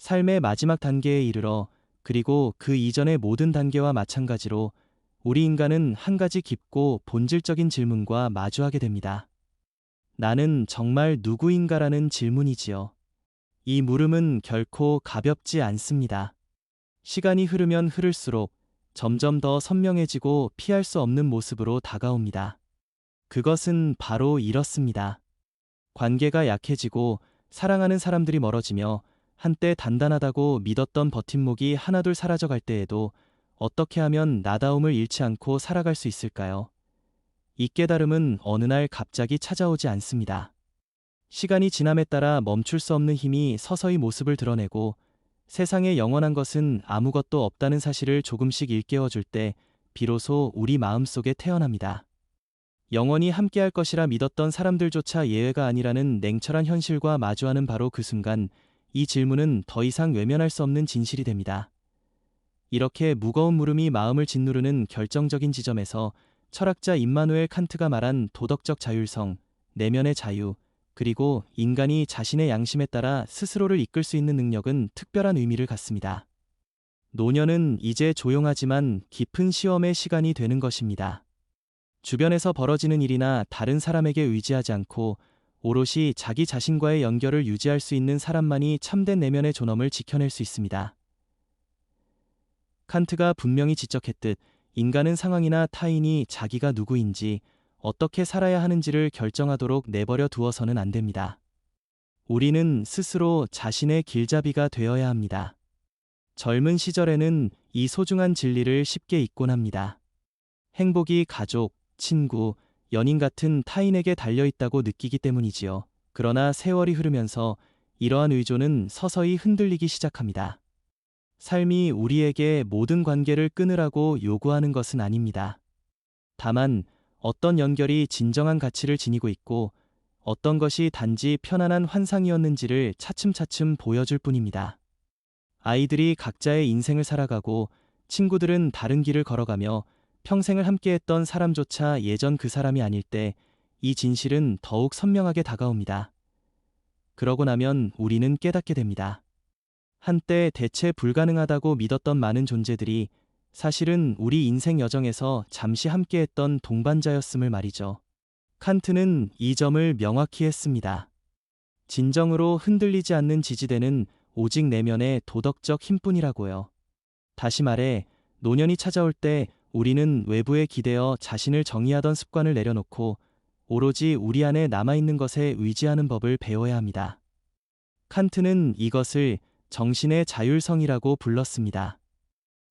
삶의 마지막 단계에 이르러 그리고 그 이전의 모든 단계와 마찬가지로 우리 인간은 한 가지 깊고 본질적인 질문과 마주하게 됩니다. 나는 정말 누구인가라는 질문이지요. 이 물음은 결코 가볍지 않습니다. 시간이 흐르면 흐를수록 점점 더 선명해지고 피할 수 없는 모습으로 다가옵니다. 그것은 바로 이렇습니다. 관계가 약해지고 사랑하는 사람들이 멀어지며 한때 단단하다고 믿었던 버팀목이 하나둘 사라져갈 때에도 어떻게 하면 나다움을 잃지 않고 살아갈 수 있을까요? 이 깨달음은 어느 날 갑자기 찾아오지 않습니다. 시간이 지남에 따라 멈출 수 없는 힘이 서서히 모습을 드러내고 세상에 영원한 것은 아무것도 없다는 사실을 조금씩 일깨워줄 때 비로소 우리 마음속에 태어납니다. 영원히 함께할 것이라 믿었던 사람들조차 예외가 아니라는 냉철한 현실과 마주하는 바로 그 순간 이 질문은 더 이상 외면할 수 없는 진실이 됩니다. 이렇게 무거운 물음이 마음을 짓누르는 결정적인 지점에서 철학자 임마누엘 칸트가 말한 도덕적 자율성, 내면의 자유, 그리고 인간이 자신의 양심에 따라 스스로를 이끌 수 있는 능력은 특별한 의미를 갖습니다. 노년은 이제 조용하지만 깊은 시험의 시간이 되는 것입니다. 주변에서 벌어지는 일이나 다른 사람에게 의지하지 않고 오롯이 자기 자신과의 연결을 유지할 수 있는 사람만이 참된 내면의 존엄을 지켜낼 수 있습니다. 칸트가 분명히 지적했듯 인간은 상황이나 타인이 자기가 누구인지 어떻게 살아야 하는지를 결정하도록 내버려 두어서는 안 됩니다. 우리는 스스로 자신의 길잡이가 되어야 합니다. 젊은 시절에는 이 소중한 진리를 쉽게 잊곤 합니다. 행복이 가족, 친구, 연인 같은 타인에게 달려있다고 느끼기 때문이지요. 그러나 세월이 흐르면서 이러한 의존은 서서히 흔들리기 시작합니다. 삶이 우리에게 모든 관계를 끊으라고 요구하는 것은 아닙니다. 다만 어떤 연결이 진정한 가치를 지니고 있고 어떤 것이 단지 편안한 환상이었는지를 차츰차츰 보여줄 뿐입니다. 아이들이 각자의 인생을 살아가고 친구들은 다른 길을 걸어가며 평생을 함께했던 사람조차 예전 그 사람이 아닐 때 이 진실은 더욱 선명하게 다가옵니다. 그러고 나면 우리는 깨닫게 됩니다. 한때 대체 불가능하다고 믿었던 많은 존재들이 사실은 우리 인생 여정에서 잠시 함께했던 동반자였음을 말이죠. 칸트는 이 점을 명확히 했습니다. 진정으로 흔들리지 않는 지지대는 오직 내면의 도덕적 힘뿐이라고요. 다시 말해, 노년이 찾아올 때 우리는 외부에 기대어 자신을 정의하던 습관을 내려놓고 오로지 우리 안에 남아있는 것에 의지하는 법을 배워야 합니다. 칸트는 이것을 정신의 자율성이라고 불렀습니다.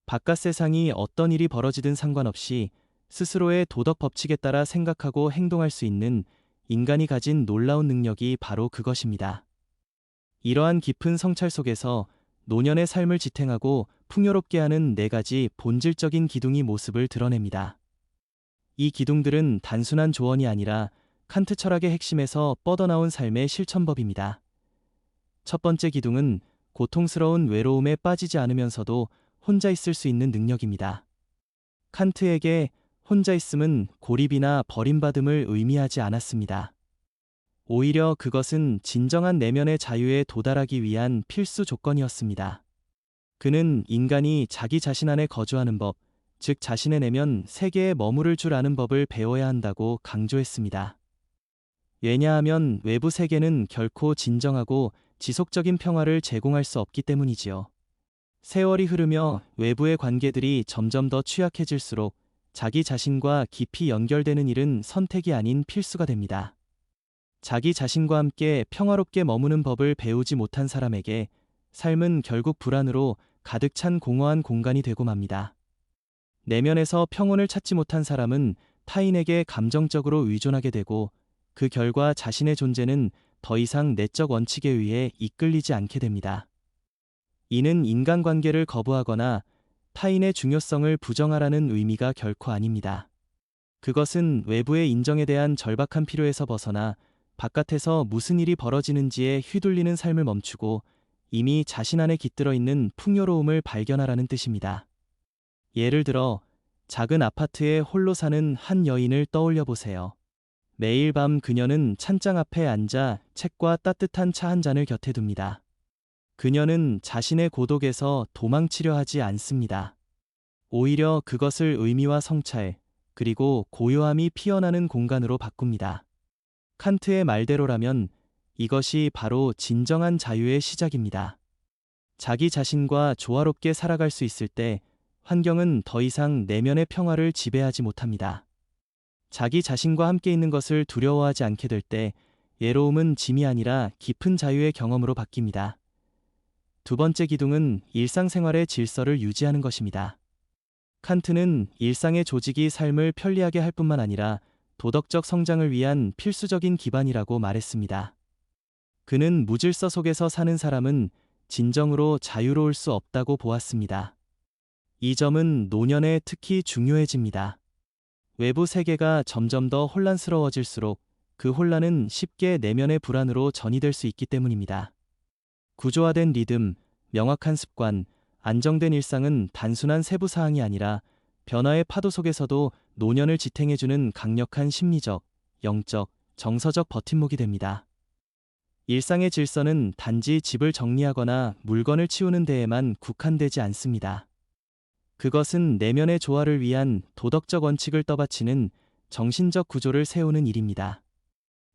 바깥 세상이 어떤 일이 벌어지든 상관없이 스스로의 도덕 법칙에 따라 생각하고 행동할 수 있는 인간이 가진 놀라운 능력이 바로 그것입니다. 이러한 깊은 성찰 속에서 노년의 삶을 지탱하고 풍요롭게 하는 네 가지 본질적인 기둥이 모습을 드러냅니다. 이 기둥들은 단순한 조언이 아니라 칸트 철학의 핵심에서 뻗어나온 삶의 실천법입니다. 첫 번째 기둥은 고통스러운 외로움에 빠지지 않으면서도 혼자 있을 수 있는 능력입니다. 칸트에게 혼자 있음은 고립이나 버림받음을 의미하지 않았습니다. 오히려 그것은 진정한 내면의 자유에 도달하기 위한 필수 조건이었습니다. 그는 인간이 자기 자신 안에 거주하는 법, 즉 자신의 내면 세계에 머무를 줄 아는 법을 배워야 한다고 강조했습니다. 왜냐하면 외부 세계는 결코 진정하고 지속적인 평화를 제공할 수 없기 때문이지요. 세월이 흐르며 외부의 관계들이 점점 더 취약해질수록 자기 자신과 깊이 연결되는 일은 선택이 아닌 필수가 됩니다. 자기 자신과 함께 평화롭게 머무는 법을 배우지 못한 사람에게 삶은 결국 불안으로 가득 찬 공허한 공간이 되고 맙니다. 내면에서 평온을 찾지 못한 사람은 타인에게 감정적으로 의존하게 되고 그 결과 자신의 존재는 더 이상 내적 원칙에 의해 이끌리지 않게 됩니다. 이는 인간관계를 거부하거나 타인의 중요성을 부정하라는 의미가 결코 아닙니다. 그것은 외부의 인정에 대한 절박한 필요에서 벗어나 바깥에서 무슨 일이 벌어지는지에 휘둘리는 삶을 멈추고 이미 자신 안에 깃들어 있는 풍요로움을 발견하라는 뜻입니다. 예를 들어 작은 아파트에 홀로 사는 한 여인을 떠올려 보세요. 매일 밤 그녀는 찬장 앞에 앉아 책과 따뜻한 차 한 잔을 곁에 둡니다. 그녀는 자신의 고독에서 도망치려 하지 않습니다. 오히려 그것을 의미와 성찰, 그리고 고요함이 피어나는 공간으로 바꿉니다. 칸트의 말대로라면 이것이 바로 진정한 자유의 시작입니다. 자기 자신과 조화롭게 살아갈 수 있을 때 환경은 더 이상 내면의 평화를 지배하지 못합니다. 자기 자신과 함께 있는 것을 두려워하지 않게 될 때 외로움은 짐이 아니라 깊은 자유의 경험으로 바뀝니다. 두 번째 기둥은 일상생활의 질서를 유지하는 것입니다. 칸트는 일상의 조직이 삶을 편리하게 할 뿐만 아니라 도덕적 성장을 위한 필수적인 기반이라고 말했습니다. 그는 무질서 속에서 사는 사람은 진정으로 자유로울 수 없다고 보았습니다. 이 점은 노년에 특히 중요해집니다. 외부 세계가 점점 더 혼란스러워질수록 그 혼란은 쉽게 내면의 불안으로 전이될 수 있기 때문입니다. 구조화된 리듬, 명확한 습관, 안정된 일상은 단순한 세부 사항이 아니라 변화의 파도 속에서도 노년을 지탱해주는 강력한 심리적, 영적, 정서적 버팀목이 됩니다. 일상의 질서는 단지 집을 정리하거나 물건을 치우는 데에만 국한되지 않습니다. 그것은 내면의 조화를 위한 도덕적 원칙을 떠받치는 정신적 구조를 세우는 일입니다.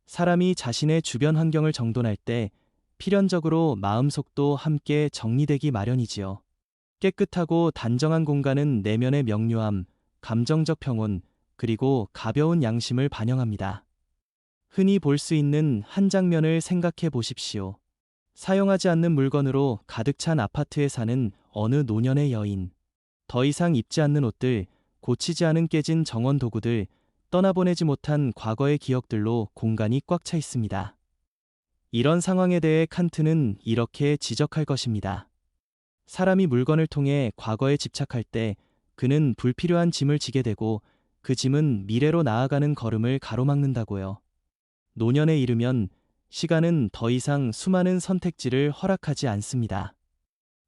사람이 자신의 주변 환경을 정돈할 때 필연적으로 마음속도 함께 정리되기 마련이지요. 깨끗하고 단정한 공간은 내면의 명료함, 감정적 평온, 그리고 가벼운 양심을 반영합니다. 흔히 볼 수 있는 한 장면을 생각해 보십시오. 사용하지 않는 물건으로 가득 찬 아파트에 사는 어느 노년의 여인. 더 이상 입지 않는 옷들, 고치지 않은 깨진 정원 도구들, 떠나보내지 못한 과거의 기억들로 공간이 꽉 차 있습니다. 이런 상황에 대해 칸트는 이렇게 지적할 것입니다. 사람이 물건을 통해 과거에 집착할 때 그는 불필요한 짐을 지게 되고 그 짐은 미래로 나아가는 걸음을 가로막는다고요. 노년에 이르면 시간은 더 이상 수많은 선택지를 허락하지 않습니다.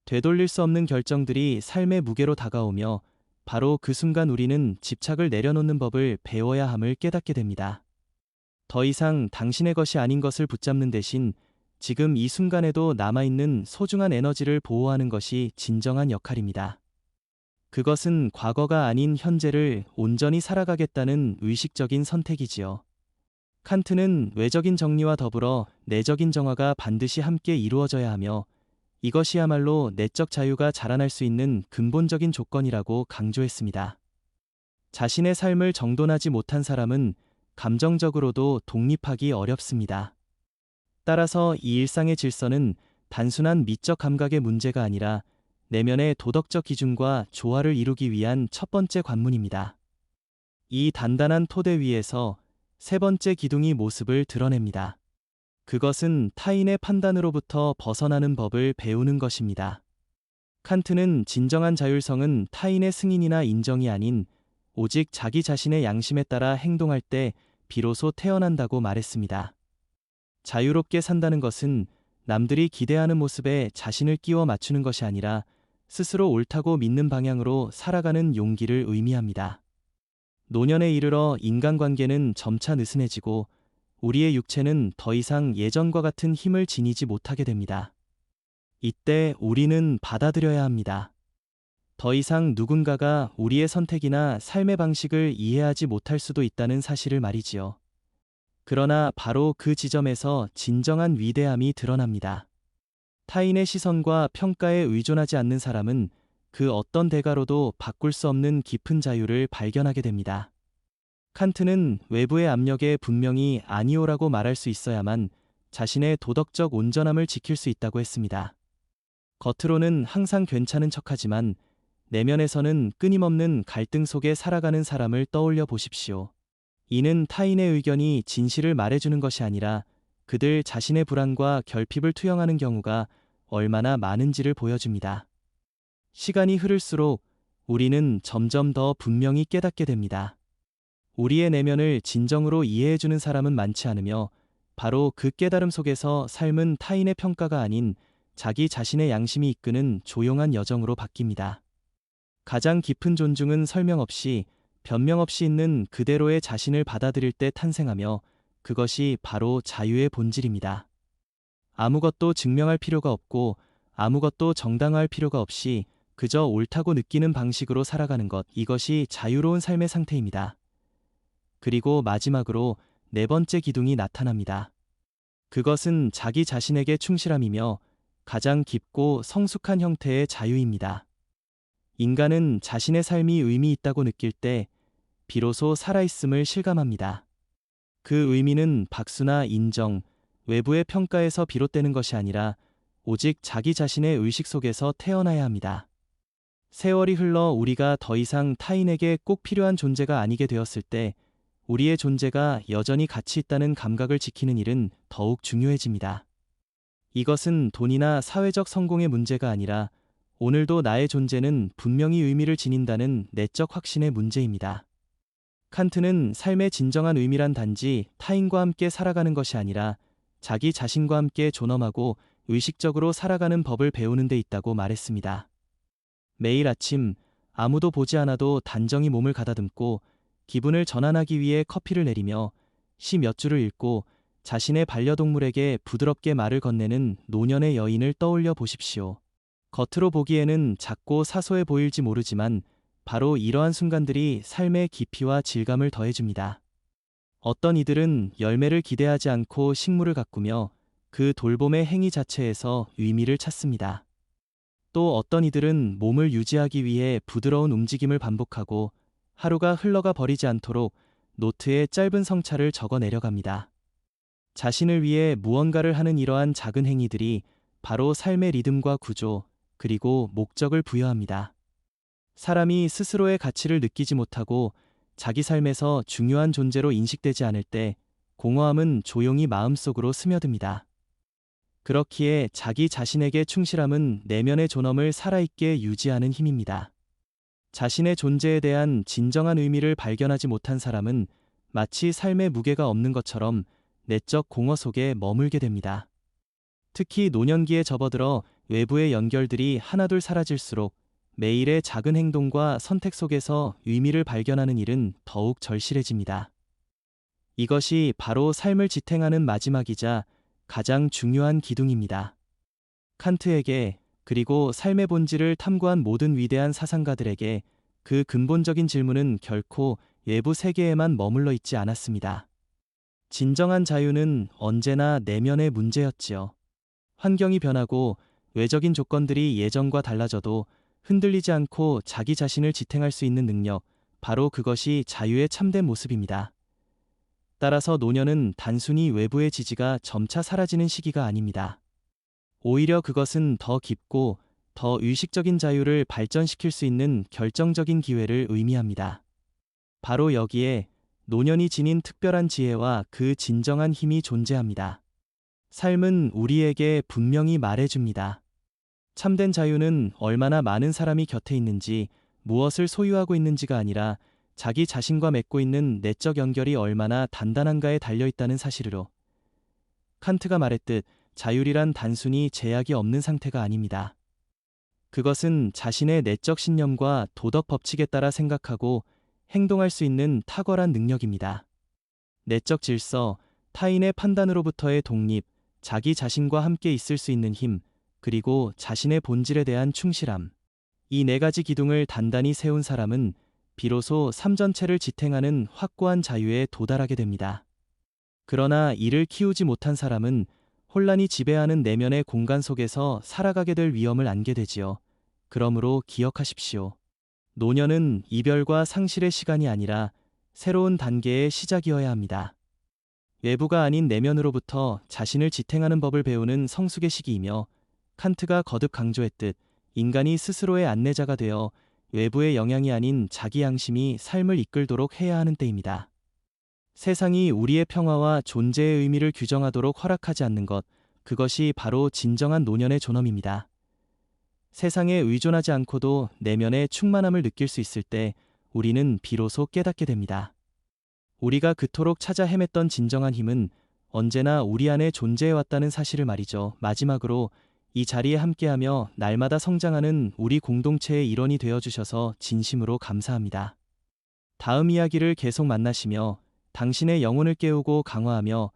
되돌릴 수 없는 결정들이 삶의 무게로 다가오며 바로 그 순간 우리는 집착을 내려놓는 법을 배워야 함을 깨닫게 됩니다. 더 이상 당신의 것이 아닌 것을 붙잡는 대신 지금 이 순간에도 남아있는 소중한 에너지를 보호하는 것이 진정한 역할입니다. 그것은 과거가 아닌 현재를 온전히 살아가겠다는 의식적인 선택이지요. 칸트는 외적인 정리와 더불어 내적인 정화가 반드시 함께 이루어져야 하며 이것이야말로 내적 자유가 자라날 수 있는 근본적인 조건이라고 강조했습니다. 자신의 삶을 정돈하지 못한 사람은 감정적으로도 독립하기 어렵습니다. 따라서 이 일상의 질서는 단순한 미적 감각의 문제가 아니라 내면의 도덕적 기준과 조화를 이루기 위한 첫 번째 관문입니다. 이 단단한 토대 위에서 세 번째 기둥이 모습을 드러냅니다. 그것은 타인의 판단으로부터 벗어나는 법을 배우는 것입니다. 칸트는 진정한 자율성은 타인의 승인이나 인정이 아닌 오직 자기 자신의 양심에 따라 행동할 때 비로소 태어난다고 말했습니다. 자유롭게 산다는 것은 남들이 기대하는 모습에 자신을 끼워 맞추는 것이 아니라 스스로 옳다고 믿는 방향으로 살아가는 용기를 의미합니다. 노년에 이르러 인간관계는 점차 느슨해지고 우리의 육체는 더 이상 예전과 같은 힘을 지니지 못하게 됩니다. 이때 우리는 받아들여야 합니다. 더 이상 누군가가 우리의 선택이나 삶의 방식을 이해하지 못할 수도 있다는 사실을 말이지요. 그러나 바로 그 지점에서 진정한 위대함이 드러납니다. 타인의 시선과 평가에 의존하지 않는 사람은 그 어떤 대가로도 바꿀 수 없는 깊은 자유를 발견하게 됩니다. 칸트는 외부의 압력에 분명히 아니오라고 말할 수 있어야만 자신의 도덕적 온전함을 지킬 수 있다고 했습니다. 겉으로는 항상 괜찮은 척하지만 내면에서는 끊임없는 갈등 속에 살아가는 사람을 떠올려 보십시오. 이는 타인의 의견이 진실을 말해주는 것이 아니라 그들 자신의 불안과 결핍을 투영하는 경우가 얼마나 많은지를 보여줍니다. 시간이 흐를수록 우리는 점점 더 분명히 깨닫게 됩니다. 우리의 내면을 진정으로 이해해주는 사람은 많지 않으며 바로 그 깨달음 속에서 삶은 타인의 평가가 아닌 자기 자신의 양심이 이끄는 조용한 여정으로 바뀝니다. 가장 깊은 존중은 설명 없이 변명 없이 있는 그대로의 자신을 받아들일 때 탄생하며 그것이 바로 자유의 본질입니다. 아무것도 증명할 필요가 없고 아무것도 정당화할 필요가 없이 그저 옳다고 느끼는 방식으로 살아가는 것, 이것이 자유로운 삶의 상태입니다. 그리고 마지막으로 네 번째 기둥이 나타납니다. 그것은 자기 자신에게 충실함이며 가장 깊고 성숙한 형태의 자유입니다. 인간은 자신의 삶이 의미 있다고 느낄 때 비로소 살아있음을 실감합니다. 그 의미는 박수나 인정, 외부의 평가에서 비롯되는 것이 아니라 오직 자기 자신의 의식 속에서 태어나야 합니다. 세월이 흘러 우리가 더 이상 타인에게 꼭 필요한 존재가 아니게 되었을 때 우리의 존재가 여전히 가치 있다는 감각을 지키는 일은 더욱 중요해집니다. 이것은 돈이나 사회적 성공의 문제가 아니라 오늘도 나의 존재는 분명히 의미를 지닌다는 내적 확신의 문제입니다. 칸트는 삶의 진정한 의미란 단지 타인과 함께 살아가는 것이 아니라 자기 자신과 함께 존엄하고 의식적으로 살아가는 법을 배우는 데 있다고 말했습니다. 매일 아침 아무도 보지 않아도 단정히 몸을 가다듬고 기분을 전환하기 위해 커피를 내리며 시 몇 줄을 읽고 자신의 반려동물에게 부드럽게 말을 건네는 노년의 여인을 떠올려 보십시오. 겉으로 보기에는 작고 사소해 보일지 모르지만 바로 이러한 순간들이 삶의 깊이와 질감을 더해줍니다. 어떤 이들은 열매를 기대하지 않고 식물을 가꾸며 그 돌봄의 행위 자체에서 의미를 찾습니다. 또 어떤 이들은 몸을 유지하기 위해 부드러운 움직임을 반복하고 하루가 흘러가 버리지 않도록 노트에 짧은 성찰을 적어 내려갑니다. 자신을 위해 무언가를 하는 이러한 작은 행위들이 바로 삶의 리듬과 구조, 그리고 목적을 부여합니다. 사람이 스스로의 가치를 느끼지 못하고 자기 삶에서 중요한 존재로 인식되지 않을 때 공허함은 조용히 마음속으로 스며듭니다. 그렇기에 자기 자신에게 충실함은 내면의 존엄을 살아있게 유지하는 힘입니다. 자신의 존재에 대한 진정한 의미를 발견하지 못한 사람은 마치 삶의 무게가 없는 것처럼 내적 공허 속에 머물게 됩니다. 특히 노년기에 접어들어 외부의 연결들이 하나둘 사라질수록 매일의 작은 행동과 선택 속에서 의미를 발견하는 일은 더욱 절실해집니다. 이것이 바로 삶을 지탱하는 마지막이자 가장 중요한 기둥입니다. 칸트에게, 그리고 삶의 본질을 탐구한 모든 위대한 사상가들에게 그 근본적인 질문은 결코 외부 세계에만 머물러 있지 않았습니다. 진정한 자유는 언제나 내면의 문제였지요. 환경이 변하고 외적인 조건들이 예전과 달라져도 흔들리지 않고 자기 자신을 지탱할 수 있는 능력, 바로 그것이 자유의 참된 모습입니다. 따라서 노년은 단순히 외부의 지지가 점차 사라지는 시기가 아닙니다. 오히려 그것은 더 깊고 더 의식적인 자유를 발전시킬 수 있는 결정적인 기회를 의미합니다. 바로 여기에 노년이 지닌 특별한 지혜와 그 진정한 힘이 존재합니다. 삶은 우리에게 분명히 말해줍니다. 참된 자유는 얼마나 많은 사람이 곁에 있는지, 무엇을 소유하고 있는지가 아니라 자기 자신과 맺고 있는 내적 연결이 얼마나 단단한가에 달려있다는 사실으로. 칸트가 말했듯 자율이란 단순히 제약이 없는 상태가 아닙니다. 그것은 자신의 내적 신념과 도덕 법칙에 따라 생각하고 행동할 수 있는 탁월한 능력입니다. 내적 질서, 타인의 판단으로부터의 독립, 자기 자신과 함께 있을 수 있는 힘, 그리고 자신의 본질에 대한 충실함. 이 네 가지 기둥을 단단히 세운 사람은 비로소 삶 전체를 지탱하는 확고한 자유에 도달하게 됩니다. 그러나 이를 키우지 못한 사람은 혼란이 지배하는 내면의 공간 속에서 살아가게 될 위험을 안게 되지요. 그러므로 기억하십시오. 노년은 이별과 상실의 시간이 아니라 새로운 단계의 시작이어야 합니다. 외부가 아닌 내면으로부터 자신을 지탱하는 법을 배우는 성숙의 시기이며, 칸트가 거듭 강조했듯 인간이 스스로의 안내자가 되어 외부의 영향이 아닌 자기 양심이 삶을 이끌도록 해야 하는 때입니다. 세상이 우리의 평화와 존재의 의미를 규정하도록 허락하지 않는 것, 그것이 바로 진정한 노년의 존엄입니다. 세상에 의존하지 않고도 내면의 충만함을 느낄 수 있을 때 우리는 비로소 깨닫게 됩니다. 우리가 그토록 찾아 헤맸던 진정한 힘은 언제나 우리 안에 존재해왔다는 사실을 말이죠. 마지막으로 이 자리에 함께하며 날마다 성장하는 우리 공동체의 일원이 되어주셔서 진심으로 감사합니다. 다음 이야기를 계속 만나시며 당신의 영혼을 깨우고 강화하며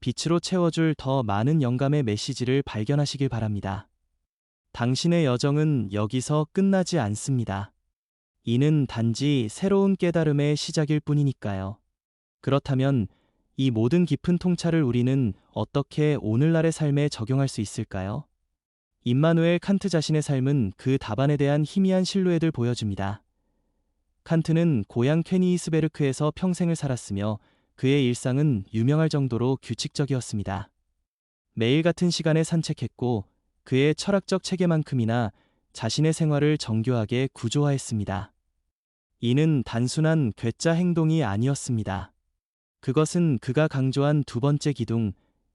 빛으로 채워줄 더 많은 영감의 메시지를 발견하시길 바랍니다. 당신의 여정은 여기서 끝나지 않습니다. 이는 단지 새로운 깨달음의 시작일 뿐이니까요. 그렇다면 이 모든 깊은 통찰을 우리는 어떻게 오늘날의 삶에 적용할 수 있을까요? 임마누엘 칸트 자신의 삶은 그 답안에 대한 희미한 실루엣을 보여줍니다. 칸트는 고향 퀘니이스베르크에서 평생을 살았으며 그의 일상은 유명할 정도로 규칙적이었습니다. 매일 같은 시간에 산책했고 그의 철학적 체계만큼이나 자신의 생활을 정교하게 구조화했습니다. 이는 단순한 괴짜 행동이 아니었습니다. 그것은 그가 강조한 두 번째 기둥,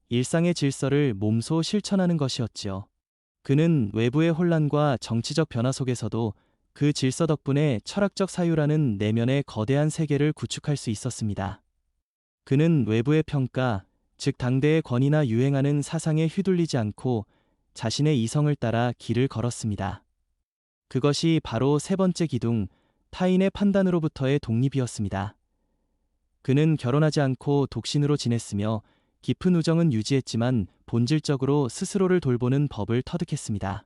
일상의 질서를 몸소 실천하는 것이었지요. 그는 외부의 혼란과 정치적 변화 속에서도 그 질서 덕분에 철학적 사유라는 내면의 거대한 세계를 구축할 수 있었습니다. 그는 외부의 평가, 즉 당대의 권위나 유행하는 사상에 휘둘리지 않고 자신의 이성을 따라 길을 걸었습니다. 그것이 바로 세 번째 기둥, 타인의 판단으로부터의 독립이었습니다. 그는 결혼하지 않고 독신으로 지냈으며 깊은 우정은 유지했지만 본질적으로 스스로를 돌보는 법을 터득했습니다.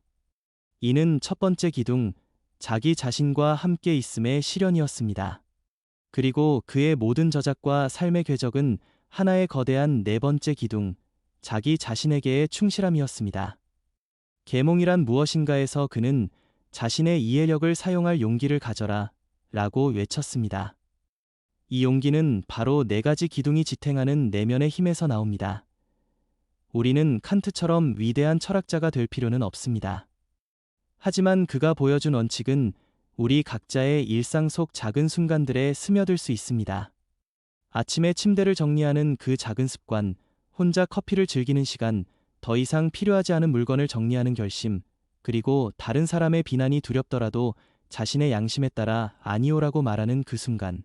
이는 첫 번째 기둥, 자기 자신과 함께 있음의 실현이었습니다. 그리고 그의 모든 저작과 삶의 궤적은 하나의 거대한 네 번째 기둥, 자기 자신에게의 충실함이었습니다. 계몽이란 무엇인가에서 그는 자신의 이해력을 사용할 용기를 가져라 라고 외쳤습니다. 이 용기는 바로 네 가지 기둥이 지탱하는 내면의 힘에서 나옵니다. 우리는 칸트처럼 위대한 철학자가 될 필요는 없습니다. 하지만 그가 보여준 원칙은 우리 각자의 일상 속 작은 순간들에 스며들 수 있습니다. 아침에 침대를 정리하는 그 작은 습관, 혼자 커피를 즐기는 시간, 더 이상 필요하지 않은 물건을 정리하는 결심, 그리고 다른 사람의 비난이 두렵더라도 자신의 양심에 따라 아니오라고 말하는 그 순간.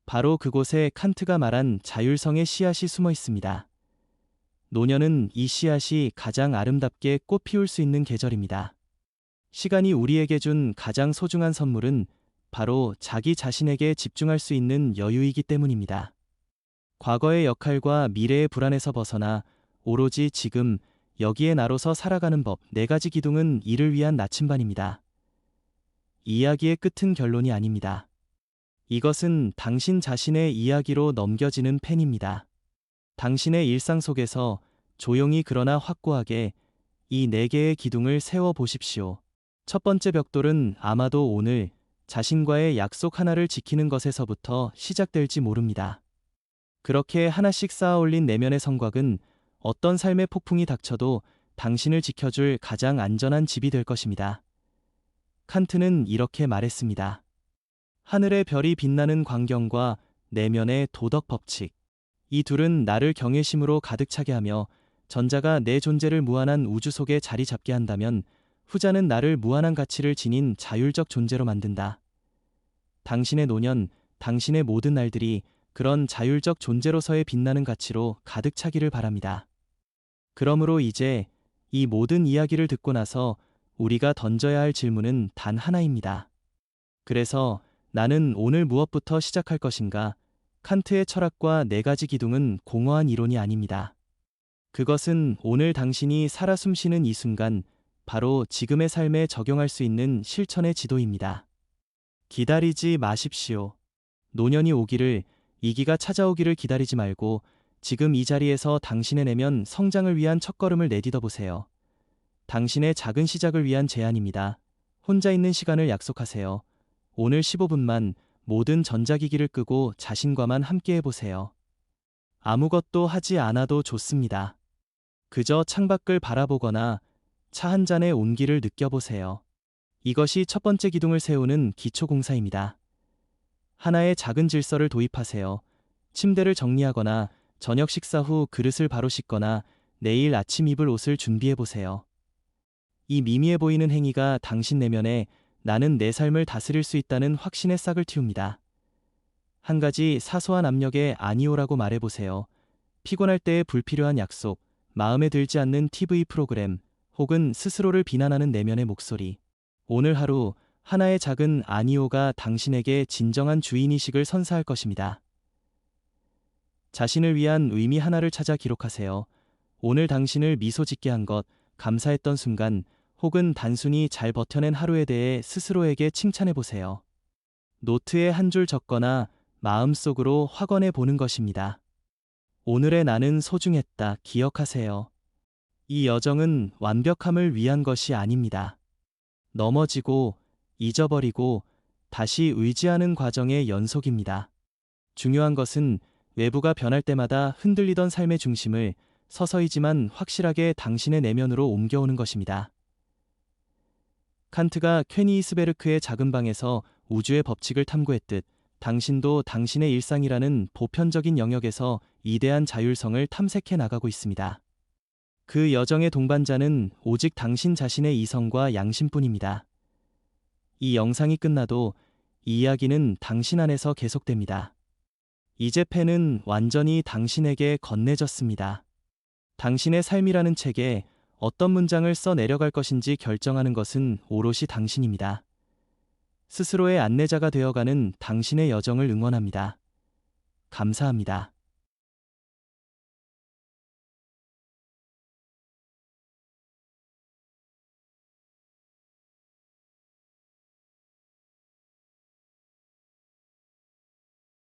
바로 그곳에 칸트가 말한 자율성의 씨앗이 숨어 있습니다. 노년은 이 씨앗이 가장 아름답게 꽃 피울 수 있는 계절입니다. 시간이 우리에게 준 가장 소중한 선물은 바로 자기 자신에게 집중할 수 있는 여유이기 때문입니다. 과거의 역할과 미래의 불안에서 벗어나 오로지 지금 여기에 나로서 살아가는 법, 네 가지 기둥은 이를 위한 나침반입니다. 이야기의 끝은 결론이 아닙니다. 이것은 당신 자신의 이야기로 넘겨지는 펜입니다. 당신의 일상 속에서 조용히 그러나 확고하게 이 네 개의 기둥을 세워 보십시오. 첫 번째 벽돌은 아마도 오늘 자신과의 약속 하나를 지키는 것에서부터 시작될지 모릅니다. 그렇게 하나씩 쌓아 올린 내면의 성곽은 어떤 삶의 폭풍이 닥쳐도 당신을 지켜줄 가장 안전한 집이 될 것입니다. 칸트는 이렇게 말했습니다. 하늘의 별이 빛나는 광경과 내면의 도덕 법칙. 이 둘은 나를 경외심으로 가득 차게 하며 전자가 내 존재를 무한한 우주 속에 자리 잡게 한다면 후자는 나를 무한한 가치를 지닌 자율적 존재로 만든다. 당신의 노년, 당신의 모든 날들이 그런 자율적 존재로서의 빛나는 가치로 가득 차기를 바랍니다. 그러므로 이제 이 모든 이야기를 듣고 나서 우리가 던져야 할 질문은 단 하나입니다. 그래서 나는 오늘 무엇부터 시작할 것인가? 칸트의 철학과 네 가지 기둥은 공허한 이론이 아닙니다. 그것은 오늘 당신이 살아 숨쉬는 이 순간, 바로 지금의 삶에 적용할 수 있는 실천의 지도입니다. 기다리지 마십시오. 노년이 오기를, 이기가 찾아오기를 기다리지 말고 지금 이 자리에서 당신의 내면 성장을 위한 첫걸음을 내딛어 보세요. 당신의 작은 시작을 위한 제안입니다. 혼자 있는 시간을 약속하세요. 오늘 15분만 모든 전자기기를 끄고 자신과만 함께 해보세요. 아무것도 하지 않아도 좋습니다. 그저 창밖을 바라보거나 차 한 잔의 온기를 느껴보세요. 이것이 첫 번째 기둥을 세우는 기초공사입니다. 하나의 작은 질서를 도입하세요. 침대를 정리하거나 저녁 식사 후 그릇을 바로 씻거나 내일 아침 입을 옷을 준비해보세요. 이 미미해 보이는 행위가 당신 내면에 나는 내 삶을 다스릴 수 있다는 확신의 싹을 틔웁니다. 한 가지 사소한 압력에 아니오라고 말해보세요. 피곤할 때의 불필요한 약속, 마음에 들지 않는 TV 프로그램, 혹은 스스로를 비난하는 내면의 목소리. 오늘 하루 하나의 작은 아니오가 당신에게 진정한 주인의식을 선사할 것입니다. 자신을 위한 의미 하나를 찾아 기록하세요. 오늘 당신을 미소 짓게 한 것, 감사했던 순간, 혹은 단순히 잘 버텨낸 하루에 대해 스스로에게 칭찬해 보세요. 노트에 한 줄 적거나 마음속으로 확언해 보는 것입니다. 오늘의 나는 소중했다. 기억하세요. 이 여정은 완벽함을 위한 것이 아닙니다. 넘어지고, 잊어버리고, 다시 의지하는 과정의 연속입니다. 중요한 것은 외부가 변할 때마다 흔들리던 삶의 중심을 서서히지만 확실하게 당신의 내면으로 옮겨오는 것입니다. 칸트가 퀘니이스베르크의 작은 방에서 우주의 법칙을 탐구했듯 당신도 당신의 일상이라는 보편적인 영역에서 이대한 자율성을 탐색해 나가고 있습니다. 그 여정의 동반자는 오직 당신 자신의 이성과 양심뿐입니다. 이 영상이 끝나도 이 이야기는 당신 안에서 계속됩니다. 이제 펜은 완전히 당신에게 건네졌습니다. 당신의 삶이라는 책에 어떤 문장을 써 내려갈 것인지 결정하는 것은 오롯이 당신입니다. 스스로의 안내자가 되어가는 당신의 여정을 응원합니다. 감사합니다.